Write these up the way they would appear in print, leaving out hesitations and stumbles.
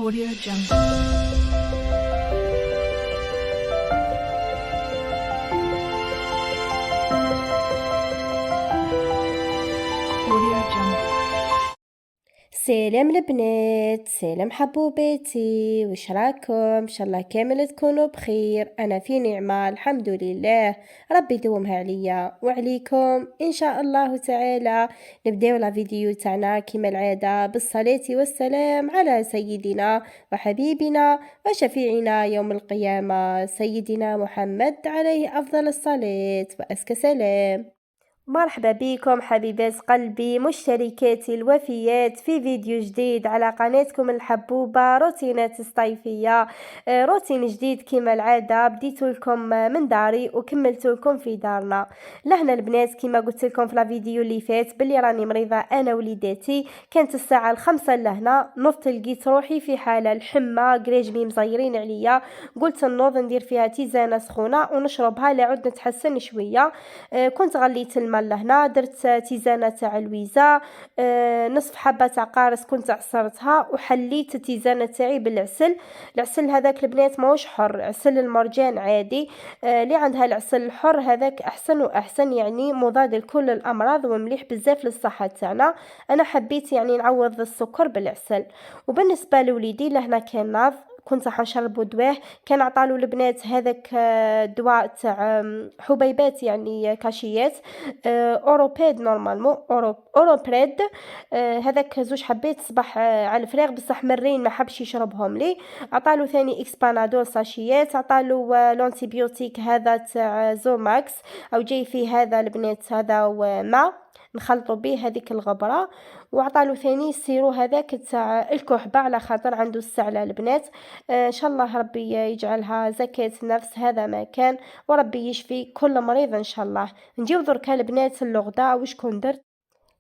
Audio Jungle. Audio Jungle. سلام البنات، سلام حبوباتي، وش راكم؟ ان شاء الله كامل تكونوا بخير. انا في نعمه الحمد لله، ربي يدومها عليا وعليكم ان شاء الله تعالى. نبداو لا فيديو تاعنا كما العاده بالصلاه والسلام على سيدنا وحبيبنا وشفيعنا يوم القيامه سيدنا محمد عليه افضل الصلاه وازكى سلام. مرحبا بكم حبيبات قلبي مشتركاتي الوفيات في فيديو جديد على قناتكم الحبوبة روتينات الصيفية. روتين جديد كما العادة بديت لكم من داري وكملت لكم في دارنا. لهنا البنات كما قلت لكم في الفيديو اللي فات بلي راني مريضة انا وليداتي. كانت الساعة 5 لهنا نضت لقيت روحي في حالة الحمى قريجمي مزيرين عليا. قلت نوض ندير فيها تيزانة سخونة ونشربها لعد نتحسن شوية. كنت غليت الماء لهنا درت تيزانه تاع الويزه. نصف حبه تاع قارص كنت عصرتها وحليت التيزانه تاعي بالعسل. العسل هذاك البنات ماهوش حر، عسل المرجان عادي. اللي عندها العسل الحر هذاك احسن واحسن، يعني مضاد لكل الامراض ومليح بزاف للصحه تاعنا. انا حبيت يعني نعوض السكر بالعسل. وبالنسبه لوليدي لهنا كان ناض كنت حنشربو دواه. كان عطالو البنات هذاك دواء تاع حبيبات يعني كاشيات. اوروبيد نورمالمون اوروبريد. هذاك زوج حبيت صباح على الفراغ بصح مرين ما حبش يشربهم لي. عطالو ثاني اكسبانادول ساشيات، عطالو لونتيبيوتيك هذا تاع زوماكس او جاي فيه هذا البنات هذا وما نخلطوا به هذيك الغبره. وعطالو ثاني السيرو هذاك تاع الكحبه على خاطر عنده السعله البنات. ان شاء الله ربي يجعلها زكاة نفس، هذا ما كان، وربي يشفي كل مريض ان شاء الله. نجيو دركا البنات اللغدا وشكون درت.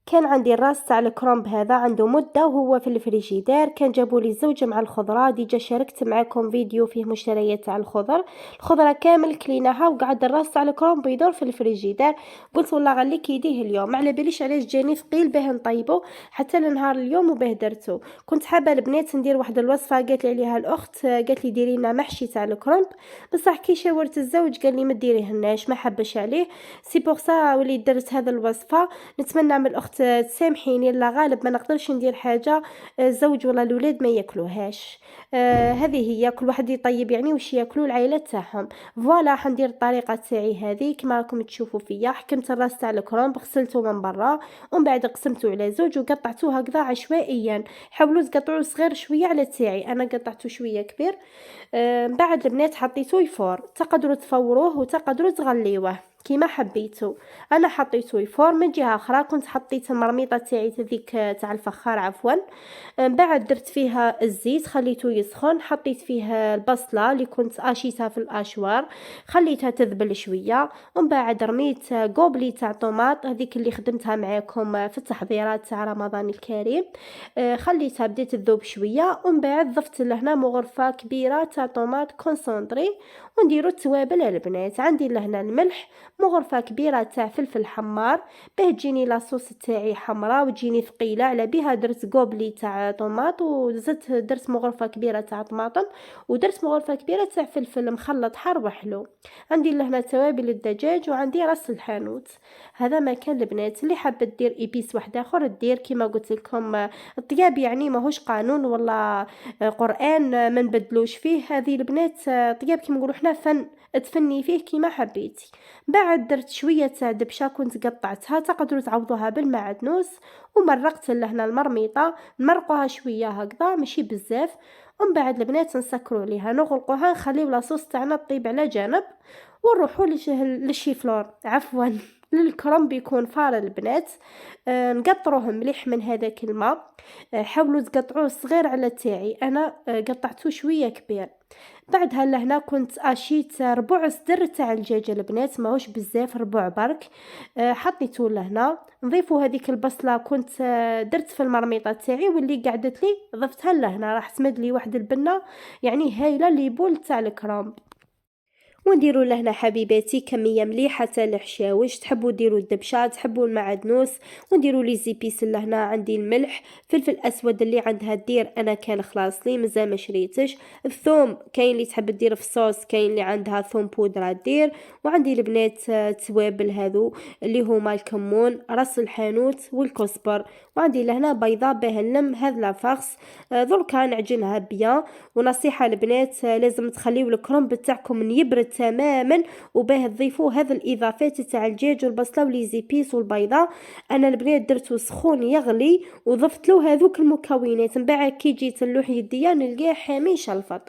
كان عندي الراس تاع الكرومب هذا عنده مده وهو في الفريجيدار. كان جابوا لي الزوجه مع الخضره، ديجا شاركت معكم فيديو فيه مشتريات تاع الخضره كامل كليناها وقعد الراس تاع الكرومب يدور في الفريجيدار. قلت والله غليك يديه اليوم، على باليش علاش جاني ثقيل باه نطيبو حتى لنهار اليوم وباه درتو. كنت حابه البنات ندير واحد الوصفه قالت لي عليها الاخت، قالت لي ديري لنا محشي تاع الكرومب. بصح كي شاورت الزوج قال لي ما ديريهناش ما حبش عليه. سي بوغ سا وليت درت هذا الوصفه. نتمنى من الاخت تسامحيني، لا غالب ما نقدرش ندير حاجه الزوج ولا الاولاد ما ياكلوهاش. هذه هي كل واحد يطيب يعني واش ياكلوا العائله تاعهم. فوالا حندير الطريقه تاعي هذه كما راكم تشوفوا فيا. حكمت الراس تاع الكرومب غسلته من برا ومن بعد قسمته على زوج وقطعته هكذا عشوائيا. حاولوا تقطعوه صغير شويه على تاعي، انا قطعته شويه كبير. بعد البنات حطيته يفور، تقدروا تفوروه وتقدروا تغليوه كيما حبيتو. انا حطيته يفور. من جهه اخرى كنت حطيت المرميطه تاعي هذيك تاع الفخار عفوا. بعد درت فيها الزيت خليته يسخن، حطيت فيه البصله اللي كنت اشيتها في الاشوار خليتها تذبل شويه. ومن بعد رميت قوبلي تاع طوماط هذيك اللي خدمتها معاكم في التحضيرات تاع رمضان الكريم. خليتها بديت تذوب شويه ومن بعد ضفت لهنا مغرفه كبيره تاع طوماط كونسونطري. ونديرو التوابل البنات. عندي لهنا الملح، مغرفه كبيره تاع فلفل حمار باه تجيني لاصوص تاعي حمراء وتجيني ثقيله. على بها درت قوبلي تاع طوماط وزدت درت مغرفه كبيره تاع طماطم ودرت مغرفه كبيره تاع فلفل مخلط حار وحلو. عندي لهنا توابل الدجاج وعندي راس الحانوت. هذا ما كان البنات. اللي حابه دير ايبيس واحد اخر دير كيما قلت لكم. الطياب يعني ماهوش قانون ولا قران ما نبدلوش فيه. هذه البنات طياب كيما نقولوا حنا فن، تفني فيه كيما حبيتي. بعد درت شويه تاع دبشه كنت قطعتها، تقدروا تعوضوها بالمعدنوس. ومرقت لهنا المرميطه نمرقوها شويه هكذا ماشي بزاف. ومن بعد البنات نسكروا عليها نغلقوها نخليو لاصوص تاعنا طيب على جنب. ونروحوا للشيفلور عفوا للكرنب يكون فار البنات. نقطروه مليح من هذاك الماء. حاولوا تقطعوه صغير على تاعي، انا قطعته شويه كبير. بعدها لهنا كنت اشيت ربع صدر تاع الدجاج البنات ماهوش بزاف ربع برك. حطيته لهنا. نضيفوا هذيك البصله كنت درت في المرميطه تاعي واللي قعدت لي ضفتها لهنا راح تمد لي واحد البنه يعني هايله لي بول تاع الكرنب. ونديروا لهنا حبيباتي كميه مليحه تاع الحشاوش، تحبوا ديروا الدبشه، تحبوا المعدنوس، ونديروا لي زيبيس لهنا. عندي الملح، فلفل اسود اللي عندها دير، انا كان خلاص لي مازال ما شريتش. الثوم كاين اللي تحب دير في صوص، كاين اللي عندها ثوم بودره دير. وعندي البنات توابل هذو اللي هما الكمون، راس الحانوت والكزبر. وعندي لهنا بيضه باه نلم هذا لافارس. دركا نعجنها بيان. ونصيحه البنات لازم تخليو الكرنب تاعكم يبرد تماما، وباه تضيفوا هذا الاضافات تاع الدجاج والبصله ولي زيبيس والبيضه. انا البنات درتو سخون يغلي وضفت له هذوك المكونات، من بعد كي جيت نلوح يديا نلقاه حامي شلفط.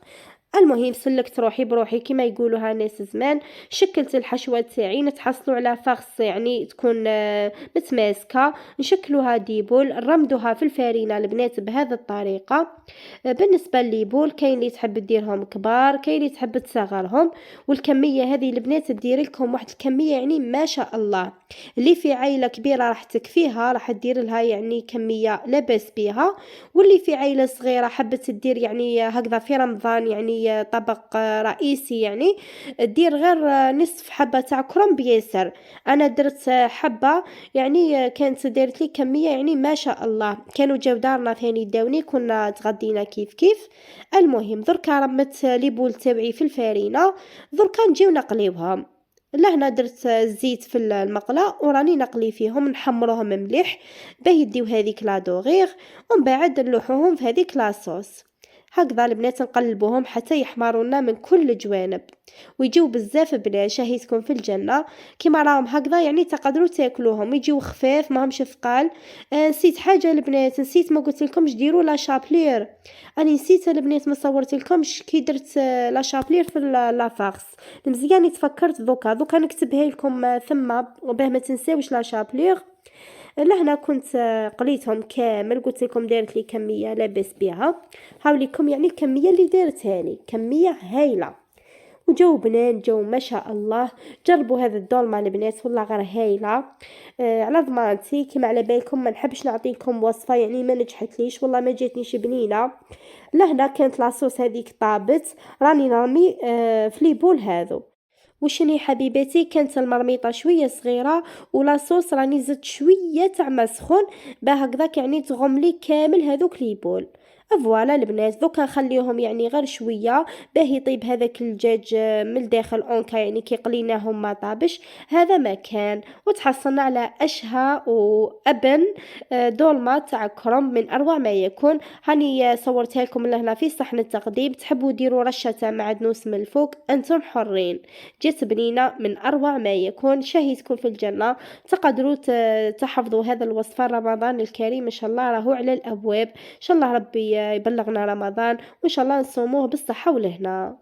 المهم سلكت روحي بروحي كما يقولوها ناس زمان، شكلت الحشوه تاعي. نتحصلوا على فخص يعني تكون متماسكه، نشكلوها ديبول، نرمدوها في الفارينه البنات بهذه الطريقه. بالنسبه للبول كاين اللي تحب ديرهم كبار، كاين اللي تحب تصغرهم. والكميه هذه البنات دير لكم واحد الكميه يعني ما شاء الله. اللي في عائله كبيره راح تكفيها، راح دير لها يعني كميه لاباس بها. واللي في عائله صغيره حبت تدير يعني هكذا في رمضان يعني طبق رئيسي، يعني دير غير نصف حبه تاع كرنب ياسر. انا درت حبه يعني كانت دارت لي كميه يعني ما شاء الله. كانوا جاو دارنا ثاني داوني كنا تغدينا كيف كيف. المهم دركا رمت لي بول تاوعي في الفارينه، دركا نجيو نقليوهم. لهنا درت الزيت في المقله وراني نقلي فيهم، نحمروهم مليح باه يديو هذيك لادوغيغ، ومن بعد نلوحوهم في هذيك لاصوص. هكذا البنات نقلبوهم حتى يحمروا لنا من كل جوانب ويجيو بزاف بلا شهيتكم في الجنه. كيما راهم هكذا يعني تقدروا تاكلوهم، يجيو خفاف ماهمش ثقال. نسيت حاجه البنات، نسيت ما قلت لكمش ديروا لا شابلير. انا نسيت البنات ما صورت لكمش كي درت لا شابلير في لافارس. مزيان تفكرت دوكا نكتبها لكم ثم باه ما تنساوش لا شابلير. لهنا كنت قليتهم كامل، قلت لكم دارت لي كميه لاباس بها. هاوليكم يعني الكميه اللي دارتها لي كميه هايله. وجو بنان جو ما شاء الله. جربوا هذا الدولمه البنات والله غير هايله. على ضمانتي كما على بالكم ما نحبش نعطيكم وصفه يعني ما نجحتليش والله ما جاتنيش بنينه. لهنا كانت لاصوص هذيك طابت، راني نرمي في لي بول هذو. وشني حبيباتي كانت المرميطه شويه صغيره، ولا صوص راني زدت شويه تاع ما سخون باه هكذاك يعني تغملي كامل هذوك لي بول. فوالا البنات دوكا نخليهم يعني غير شويه باه يطيب هذاك الدجاج من الداخل اونكا، يعني كي قليناهم ما طابش. هذا ما كان. وتحصلنا على اشهى وابن دولمه تاع كرنب من اروع ما يكون. هاني صورتها لكم لهنا في صحن التقديم، تحبوا ديروا رشه تاع معدنوس من الفوق انتم حرين. جات بنينه من اروع ما يكون، شهيتكم في الجنه. تقدروا تحفظوا هذا الوصفه. رمضان الكريم ان شاء الله راهو على الابواب، ان شاء الله ربي يبلغنا رمضان وان شاء الله نصوموه بالصحه والهنا.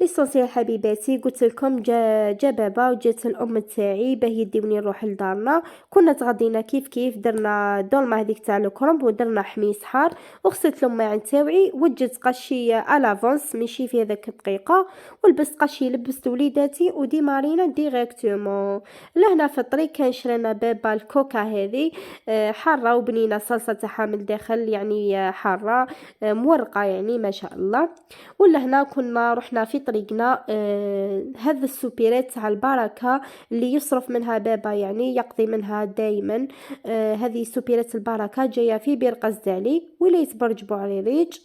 ليسونسيال حبيباتي قلت لكم جا بابا وجات الام تاعي باه يديوني نروح لدارنا. كنا تغدينا كيف كيف، درنا دولمه هذيك تاع الكرنب ودرنا حميص حار، وغسلت الماعن تاعي وجدت قشي الافونس ماشي في هذاك الدقيقه، ولبست قشي لبست وليداتي وديمارينا ديريكتومون. لهنا في الطريق كان شرينا بابا الكوكا هذه حاره وبنينه صلصه تاعها من الداخل يعني حاره مورقه يعني ما شاء الله. ولا هنا كنا رحنا في طريقنا هذا السوبيرات تاع البركه اللي يصرف منها بابا يعني يقضي منها دائما. هذه سوبيرات البركه جايه في بير قزدالي ولاية برج بوعريريج،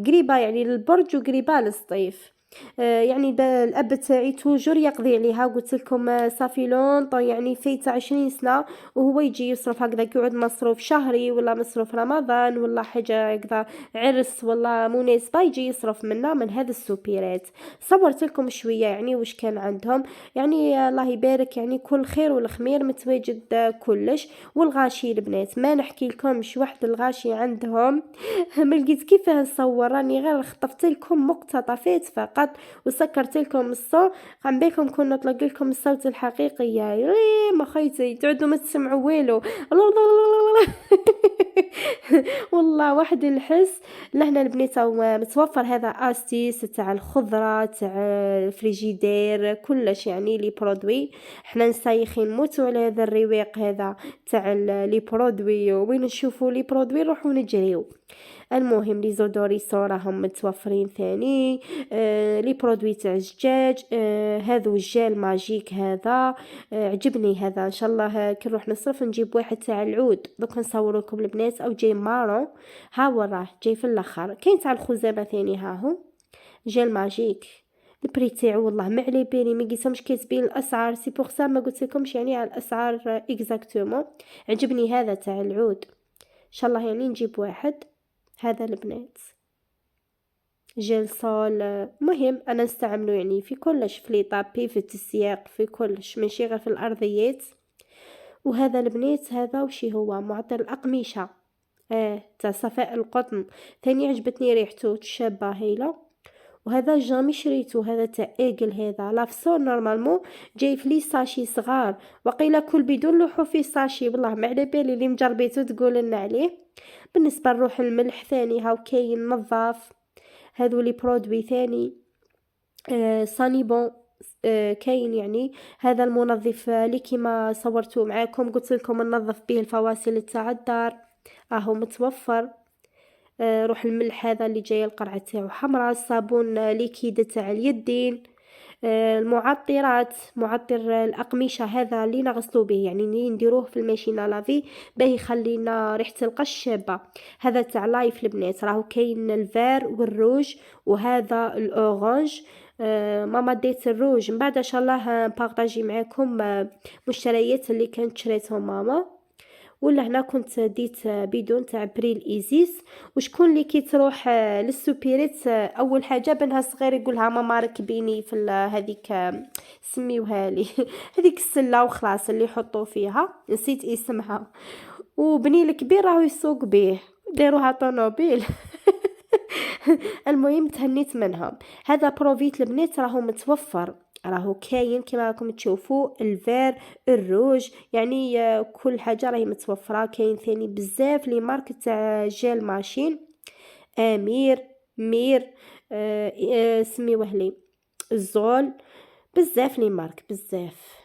قريبه يعني للبرج وقريبه للصيف. يعني الاب تاعي توجور يقضي عليها، قلت لكم صافي لونطو يعني فايته 20 سنه وهو يجي يصرف هكذا، يقعد مصروف شهري ولا مصروف رمضان ولا حاجه هكذا عرس ولا مناسبه يجي يصرف منا من هذا السوبيرات. صورت لكم شويه يعني واش كان عندهم، يعني الله يبارك يعني كل خير والخمير متواجد كلش. والغاشي البنات ما نحكي لكمش، واحد الغاشي عندهم ما لقيت كيفاه نصور، راني غير خطفت لكم مقتطفات فقط وسكرت لكم الصوت. عم بالكم كنا نطلق لكم الصوت الحقيقي يا ما خيتي تعودوا ما تسمعوا والو. والله واحد الحس. لهنا البنات متوفر هذا استيس تاع الخضره تاع الفريجيدير كلش يعني لي برودوي. احنا نسايخين موتو على هذا الرواق هذا تاع لي برودوي، وين نشوفوا لي برودوي نروحوا نجريو. المهم لي زودوريسون راهم متوفرين ثاني. لي برودوي تاع الزجاج، هذو الجيل ماجيك هذا، عجبني هذا. ان شاء الله كي نروح نصرف نجيب واحد تاع العود. دوك نصور لكم البنات، او جاي مارون، ها وراه جاي في الاخر. كاين تاع الخزامه ثاني، ها هو جيل ماجيك. البري تاعو والله ما على بالي، ما قيسهمش كاتبين الاسعار، سي بوغ سا ما قلت لكمش يعني على الاسعار اكزاكتومون. عجبني هذا تاع العود، ان شاء الله يعني نجيب واحد. هذا البنات جيل صول، مهم انا نستعمله يعني في كلش، في لي طابي، في التسياق، في كلش، ماشي غير في الارضيات. وهذا البنات هذا وشي هو معطر الاقمشه، تاع صفاء القطن، ثاني عجبتني ريحته شابه هايله. وهذا جامي شريته، هذا تاع ايجل، هذا لافسور نورمالمون جاي في لي ساشي صغار، وقيلا كل بدون لوحو في ساشي، والله ما على بالي اللي مجربيته تقول لنا عليه. بالنسبه لروح الملح ثاني هاو كاين نظاف، هذو لي برودوي ثاني. صاني بون، كاين يعني هذا المنظف اللي كيما صورته معاكم، قلت لكم ننظف به الفواصل تاع الدار، راهو متوفر. روح الملح هذا اللي جاي القرعه تاعو حمراء، الصابون ليكيد تاع اليدين. المعطرات، معطر الأقمشة هذا اللي نغسلو به، يعني نديروه في الماشينه لافي باه يخلينا ريحه القش شابه. هذا تاع لايف البنات، راهو كاين الفار والروج وهذا الاورانج. ماما ديت الروج، من بعد ان شاء الله بارطاجي معاكم مشتريات اللي كانت شريتهم ماما. ولا هنا كنت ديت بدون تاع بريل ايزيس. وشكون اللي كي تروح للسوبيريت اول حاجه بنها صغير يقولها ماما ركبيني في هذيك سميوها لي هذيك السله وخلاص اللي يحطوا فيها، نسيت اسمها. وبني الكبير راهو يسوق به، داروها طونوبيل المهم تهنيت منهم. هذا بروفيت البنات راهو متوفر، راهو كاين كما راكم تشوفوا الفير الروج، يعني كل حاجه راهي متوفره. كاين ثاني بزاف لي مارك تاع جيل ماشين، امير، مير، سميوه لي الزول، بزاف لي مارك بزاف.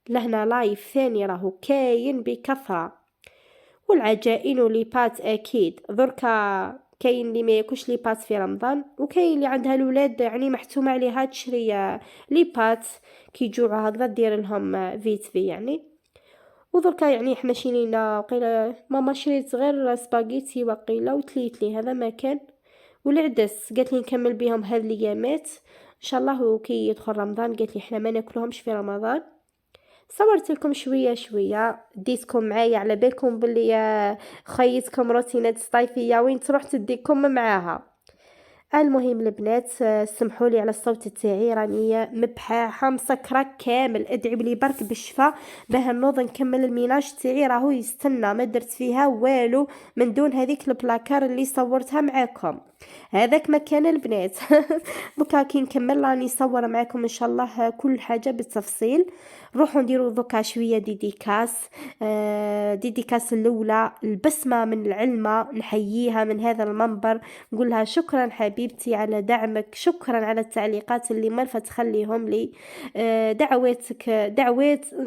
لهنا لايف ثاني راهو كاين بكثره. والعجائن ولي بات اكيد، دركا كاين اللي ما ياكلش لي بات في رمضان، وكاين اللي عندها الاولاد يعني محتومه عليها تشري لي بات كي يجوعوا هكذا دير لهم فيت في يعني. ودركا يعني حنا شرينا وقيلا ماما شريت غير سباغيتي وقيلا وتليت لي هذا ما كان. والعدس قالت لي نكمل بهم هذه الايامات ان شاء الله، وكي يدخل رمضان قالت لي احنا ما ناكلهمش في رمضان. صورت لكم شويه شويه، ديتكم معايا على بالكم باللي خيتكم روتينات صيفيه وين تروح تديكم معاها. المهم البنات سمحوا لي على الصوت تاعي، راني مبحاحه مسكره كامل، ادعي لي برك بالشفاء باه نوض نكمل الميناج تاعي، راهو يستنى ما درت فيها والو من دون هذيك البلاكار اللي صورتها معاكم. هذاك مكان البنات دوكا كي نكمل راني نصور معاكم ان شاء الله كل حاجه بالتفصيل. نروحوا نديروا دوكا شويه ديديكاس. ديديكاس الاولى البسمه من العلمه، نحييها من هذا المنبر، نقولها شكرا حبيبتي على دعمك، شكرا على التعليقات اللي مرفه تخليهم لي. دعواتك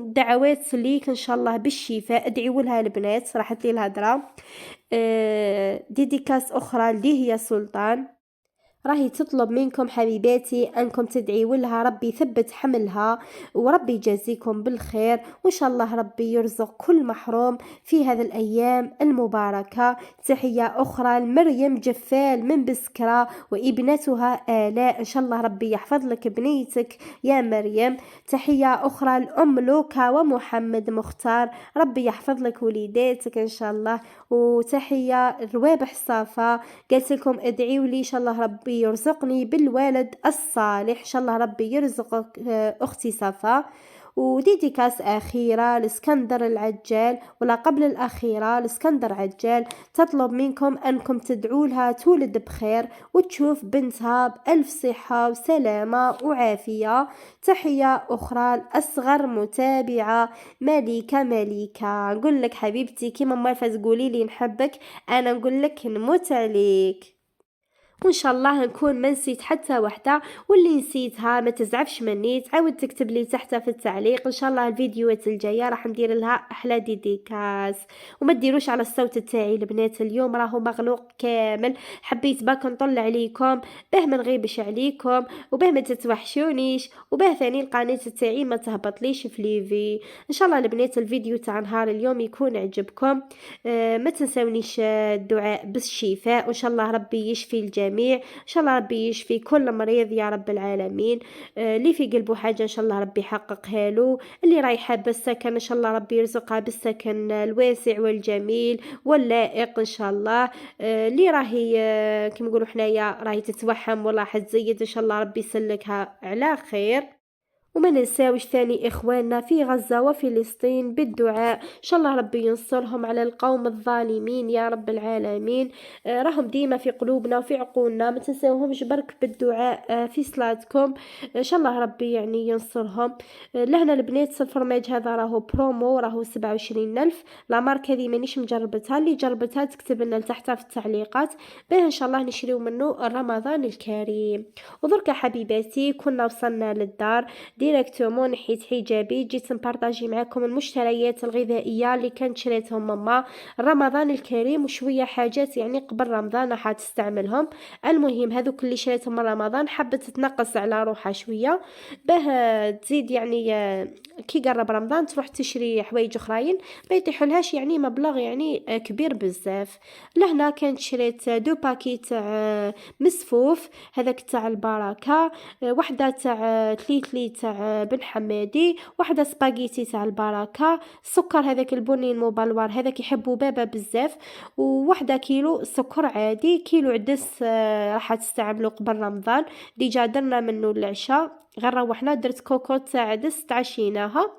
دعوات ليك ان شاء الله بالشفاء، ادعيوا لها البنات، راحت لي الهضره. ديديكاس اخرى اللي هي سلطان، راهي تطلب منكم حبيباتي انكم تدعيوا لها ربي يثبت حملها وربي يجازيكم بالخير، وان شاء الله ربي يرزق كل محروم في هذه الايام المباركه. تحيه اخرى لمريم جفال من بسكره وابنتها الاء، ان شاء الله ربي يحفظ لك بنيتك يا مريم. تحيه اخرى لام لوكا ومحمد مختار، ربي يحفظ لك وليداتك ان شاء الله. وتحيه روابح صافا، قالت لكم ادعيوا لي ان شاء الله ربي يرزقني بالولد الصالح، ان شاء الله ربي يرزقك اختي صفا. وديديكاس اخيره لاسكندر العجال، ولا قبل الاخيره لاسكندر عجال، تطلب منكم انكم تدعوا لها تولد بخير وتشوف بنتها بالف صحه وسلامه وعافيه. تحيه اخرى لاصغر متابعه مليكه، نقول لك حبيبتي كيما ما تقولي لي نحبك، انا نقول لك نموت عليك. وان شاء الله نكون ما نسيت حتى وحده، واللي نسيتها ما تزعفش مني، تعاود تكتب لي تحت في التعليق. ان شاء الله الفيديوهات الجايه راح ندير لها احلى ديديكاس. وما ديروش على الصوت تاعي البنات، اليوم راهو مغلوق كامل، حبيت باك نطلع عليكم باه ما نغيبش عليكم وباه ما تتوحشونيش وباه ثاني القناه تاعي ما تهبطليش في ليفي. ان شاء الله البنات الفيديو تاع نهار اليوم يكون عجبكم. ما تنسونيش الدعاء بالشفاء، وان شاء الله ربي يشفي الجميع، ان شاء الله ربي يشفي كل مريض يا رب العالمين. اللي في قلبه حاجه ان شاء الله ربي يحققها له، اللي رايحه بالسكن ان شاء الله ربي يرزقها بالسكن الواسع والجميل واللائق ان شاء الله. اللي راهي كيما نقولوا حنايا راهي تتوحم ولا حتزيد ان شاء الله ربي يسلكها على خير. وما ننساوش ثاني إخواننا في غزة وفلسطين بالدعاء، إن شاء الله ربي ينصرهم على القوم الظالمين يا رب العالمين. راهم ديما في قلوبنا وفي عقولنا، ما تنساوهمش برك بالدعاء في صلاتكم. إن شاء الله ربي يعني ينصرهم. لهنا البنات الفرماج هذا راهو برومو، راهو 27,000. لا مارك هذه مانيش مجربتها، اللي جربتها تكتب لنا لتحتها في التعليقات باه إن شاء الله نشريو منه رمضان الكريم. ودركا حبيباتي كنا وصلنا للدار ديريكتومون، نحيت حجابي جيت نبارطاجي معكم المشتريات الغذائيه اللي كانت شريتهم ماما رمضان الكريم، وشويه حاجات يعني قبل رمضان راح تستعملهم. المهم هذوك اللي شريتهم من رمضان حبت تنقص على روحها شويه باه تزيد يعني كي قرب رمضان تروح تشري حوايج اخرين ما يطيحولهاش يعني مبلغ يعني كبير بزاف. لهنا كانت شريت 2 باكي تاع مسفوف هذاك تاع البركه، وحده تاع 3 تاع بن حمادي، واحده سباغيتي تاع البركه، السكر هذاك البني المبلور هذاك يحبوا بابا بزاف، وواحده كيلو سكر عادي، كيلو عدس راح تستعملوا قبل رمضان ديجا درنا منه العشاء، غير روحنا درت كوكو تاع عدس تعشيناها.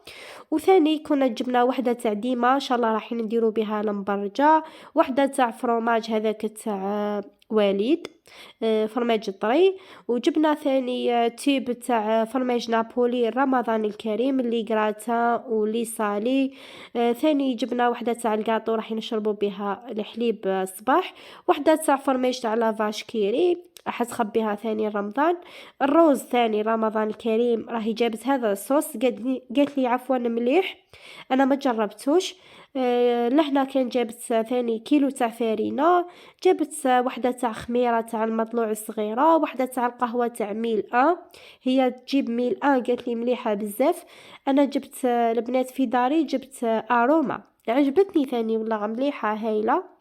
وثاني كنا جبنا وحده تاع ديما ان شاء الله راح نديروا بها المبرجه، وحده تاع فروماج هذاك تاع وليد فرماج طري، وجبنا ثاني تيب تاع فرماج نابولي رمضان الكريم اللي قراتا ولي صالي. ثاني جبنا وحده تاع الكاطو راح نشربوا بها الحليب الصباح، وحده تاع فرماج تاع لافاش كيري راح تخبيها ثاني رمضان. الروز ثاني رمضان الكريم راهي جابت هذا الصوص قالت لي عفوا مليح انا ما جربتوش. لهنا كان جابت ثاني كيلو تاع فارينة، جابت وحده تاع خميره تاع المطلوع الصغيره، وحده تاع القهوه تاع ميل هي تجيب ميل قالت لي مليحه بزاف. انا جبت البنات في داري جبت اروما عجبتني ثاني والله مليحه هايله.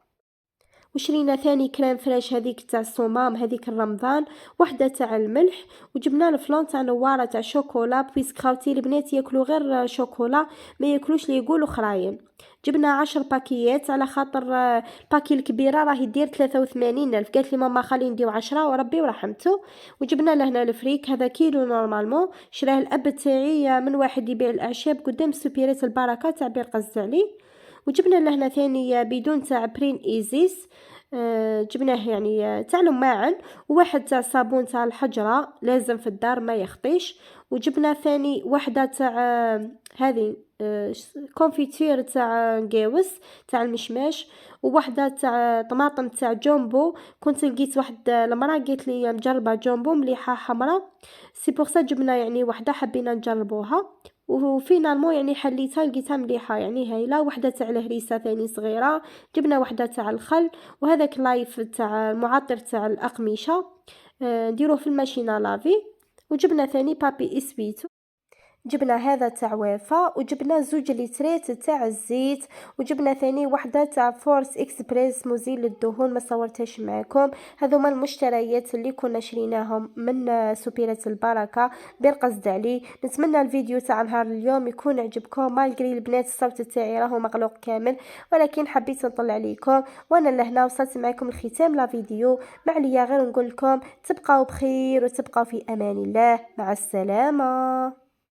وشرينا ثاني كريم فريش هذيك تاع الصمام هذيك الرمضان، وحده تاع الملح، وجبنا الفلون تاع نواره تاع شوكولا بويسك خاوتي البنات ياكلوا غير شوكولا ما ياكلوش لي يقولوا خرايم. جبنا 10 باكيات على خاطر الباكي الكبيره راهي دير 83,000، قالت لي ماما خلي نديو 10 وربي ورحمته. وجبنا لهنا الفريك هذا كيلو نورمالمون شراه الاب تاعي من واحد يبيع الاعشاب قدام سوبيريت البركه تاع بير قزالي. وجبنا لهنا ثاني بدون تاع برين ايزيس جبناه يعني تاع الماعن، وواحد تاع صابون تاع الحجره لازم في الدار ما يخطيش. وجبنا ثاني وحده تاع هذه كونفيتير تاع قاوس تاع المشماش، وواحده تاع طماطم تاع جومبو. كنت لقيت واحد المراه قالت لي مجربه جومبو مليحه حمراء، سي بور سا جبنا يعني وحده حبينا نجربوها. وفينالمون يعني حليتها لقيتها مليحه يعني هايله. وحده تاع الهريسه ثاني صغيره، جبنا وحده تاع الخل، وهذاك لايف تاع المعطر تاع الاقمشه نديروه في الماشينه لافي. وجبنا ثاني بابي اسويتو، جبنا هذا تاع وافا، وجبنا 2 لترات تاع الزيت، وجبنا ثاني وحده تاع فورس اكسبريس مزيل للدهون ما صورتهاش معكم. هذوما المشتريات اللي كنا شريناهم من سوبيرة البركه بالقصد علي. نتمنى الفيديو تاع نهار اليوم يكون عجبكم، مالغري البنات الصوت تاعي راهو مغلوق كامل، ولكن حبيت نطلع عليكم. وانا لهنا وصلت معكم لختام لا فيديو، ما عليا غير نقول لكم تبقاو بخير وتبقاو في امان الله، مع السلامه.